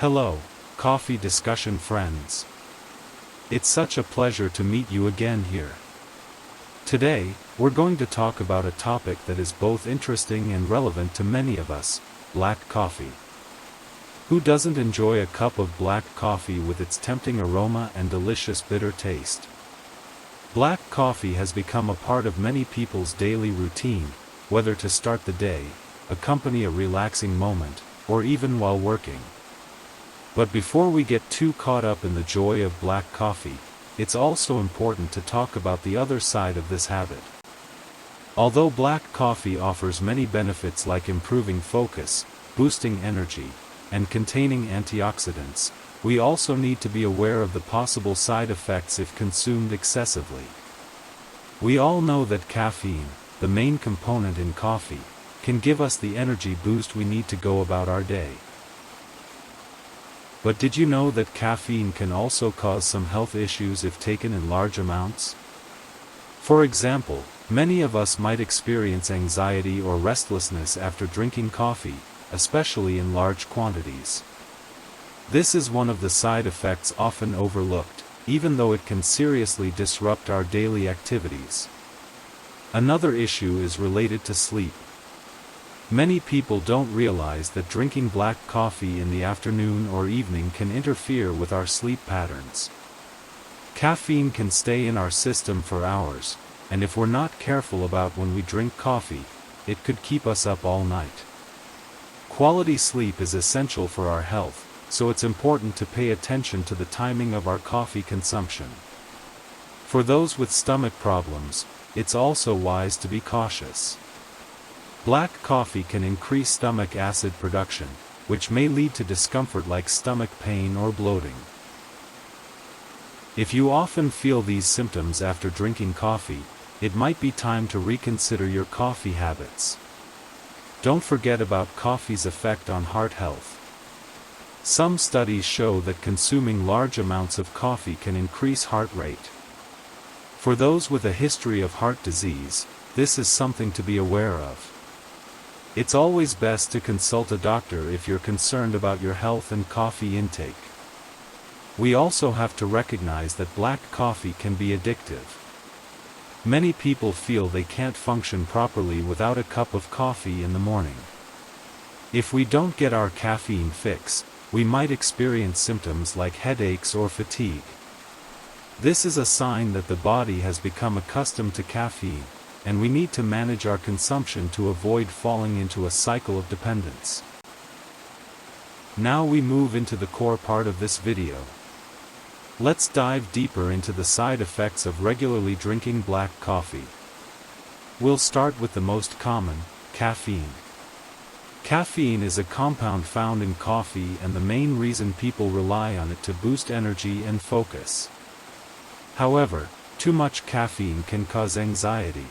Hello, coffee discussion friends. It's such a pleasure to meet you again here. Today, we're going to talk about a topic that is both interesting and relevant to many of us: black coffee. Who doesn't enjoy a cup of black coffee with its tempting aroma and delicious bitter taste? Black coffee has become a part of many people's daily routine, whether to start the day, accompany a relaxing moment, or even while working. But before we get too caught up in the joy of black coffee, it's also important to talk about the other side of this habit. Although black coffee offers many benefits like improving focus, boosting energy, and containing antioxidants, we also need to be aware of the possible side effects if consumed excessively. We all know that caffeine, the main component in coffee, can give us the energy boost we need to go about our day. But did you know that caffeine can also cause some health issues if taken in large amounts? For example, many of us might experience anxiety or restlessness after drinking coffee, especially in large quantities. This is one of the side effects often overlooked, even though it can seriously disrupt our daily activities. Another issue is related to sleep. Many people don't realize that drinking black coffee in the afternoon or evening can interfere with our sleep patterns. Caffeine can stay in our system for hours, and if we're not careful about when we drink coffee, it could keep us up all night. Quality sleep is essential for our health, so it's important to pay attention to the timing of our coffee consumption. For those with stomach problems, it's also wise to be cautious. Black coffee can increase stomach acid production, which may lead to discomfort like stomach pain or bloating. If you often feel these symptoms after drinking coffee, it might be time to reconsider your coffee habits. Don't forget about coffee's effect on heart health. Some studies show that consuming large amounts of coffee can increase heart rate. For those with a history of heart disease, this is something to be aware of. It's always best to consult a doctor if you're concerned about your health and coffee intake. We also have to recognize that black coffee can be addictive. Many people feel they can't function properly without a cup of coffee in the morning. If we don't get our caffeine fix, we might experience symptoms like headaches or fatigue. This is a sign that the body has become accustomed to caffeine, and we need to manage our consumption to avoid falling into a cycle of dependence. Now we move into the core part of this video. Let's dive deeper into the side effects of regularly drinking black coffee. We'll start with the most common: caffeine. Caffeine is a compound found in coffee and the main reason people rely on it to boost energy and focus. However, too much caffeine can cause anxiety.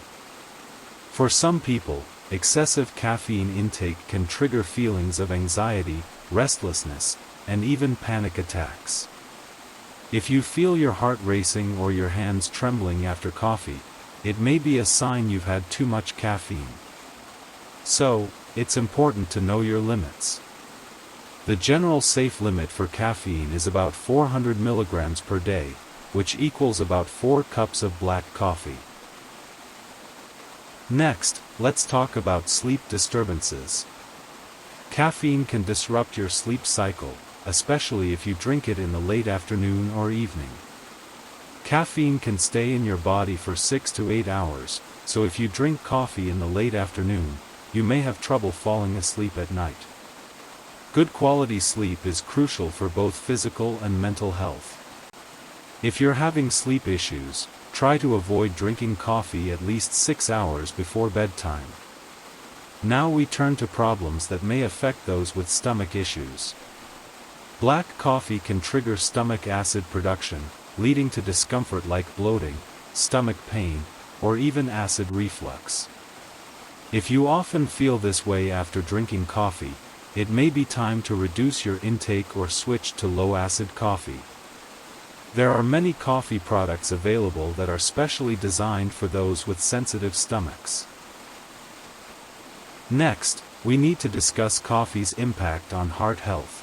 For some people, excessive caffeine intake can trigger feelings of anxiety, restlessness, and even panic attacks. If you feel your heart racing or your hands trembling after coffee, it may be a sign you've had too much caffeine. So, it's important to know your limits. The general safe limit for caffeine is about 400 milligrams per day, which equals about 4 cups of black coffee. Next, let's talk about sleep disturbances. Caffeine can disrupt your sleep cycle, especially if you drink it in the late afternoon or evening. Caffeine can stay in your body for 6 to 8 hours, so if you drink coffee in the late afternoon, you may have trouble falling asleep at night. Good quality sleep is crucial for both physical and mental health. If you're having sleep issues, try to avoid drinking coffee at least 6 hours before bedtime. Now we turn to problems that may affect those with stomach issues. Black coffee can trigger stomach acid production, leading to discomfort like bloating, stomach pain, or even acid reflux. If you often feel this way after drinking coffee, it may be time to reduce your intake or switch to low-acid coffee. There are many coffee products available that are specially designed for those with sensitive stomachs. Next, we need to discuss coffee's impact on heart health.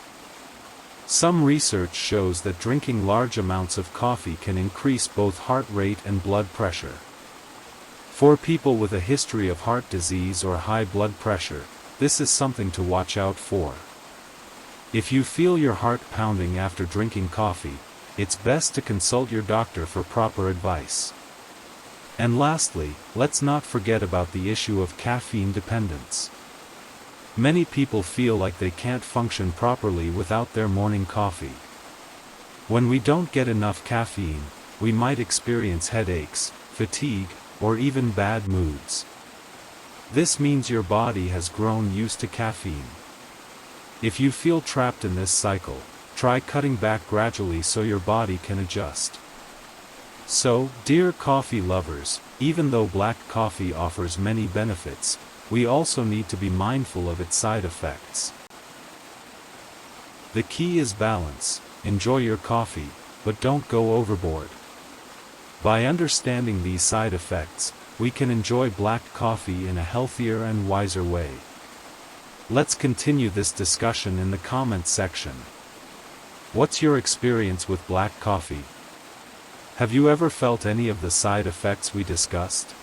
Some research shows that drinking large amounts of coffee can increase both heart rate and blood pressure. For people with a history of heart disease or high blood pressure, this is something to watch out for. If you feel your heart pounding after drinking coffee, it's best to consult your doctor for proper advice. And lastly, let's not forget about the issue of caffeine dependence. Many people feel like they can't function properly without their morning coffee. When we don't get enough caffeine, we might experience headaches, fatigue, or even bad moods. This means your body has grown used to caffeine. If you feel trapped in this cycle, try cutting back gradually so your body can adjust. So, dear coffee lovers, even though black coffee offers many benefits, we also need to be mindful of its side effects. The key is balance. Enjoy your coffee, but don't go overboard. By understanding these side effects, we can enjoy black coffee in a healthier and wiser way. Let's continue this discussion in the comments section. What's your experience with black coffee? Have you ever felt any of the side effects we discussed?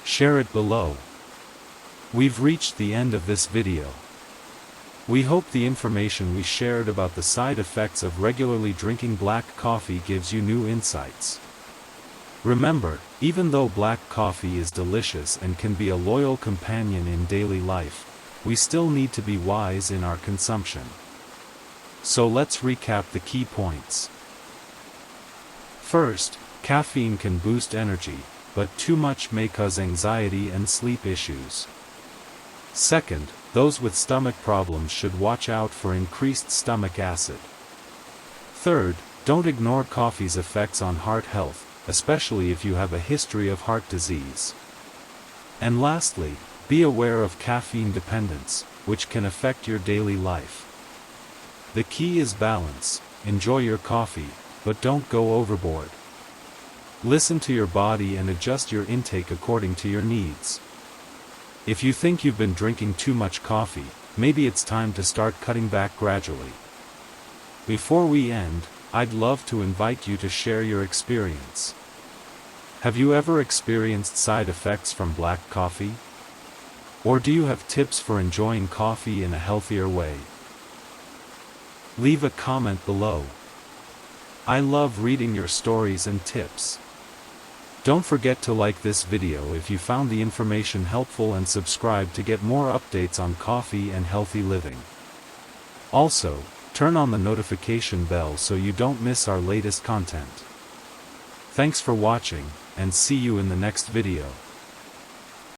Share it below. We've reached the end of this video. We hope the information we shared about the side effects of regularly drinking black coffee gives you new insights. Remember, even though black coffee is delicious and can be a loyal companion in daily life, we still need to be wise in our consumption. So let's recap the key points. First, caffeine can boost energy, but too much may cause anxiety and sleep issues. Second, those with stomach problems should watch out for increased stomach acid. Third, don't ignore coffee's effects on heart health, especially if you have a history of heart disease. And lastly, be aware of caffeine dependence, which can affect your daily life. The key is balance. Enjoy your coffee, but don't go overboard. Listen to your body and adjust your intake according to your needs. If you think you've been drinking too much coffee, maybe it's time to start cutting back gradually. Before we end, I'd love to invite you to share your experience. Have you ever experienced side effects from black coffee? Or do you have tips for enjoying coffee in a healthier way? Leave a comment below. I love reading your stories and tips. Don't forget to like this video if you found the information helpful and subscribe to get more updates on coffee and healthy living. Also, turn on the notification bell so you don't miss our latest content. Thanks for watching, and see you in the next video.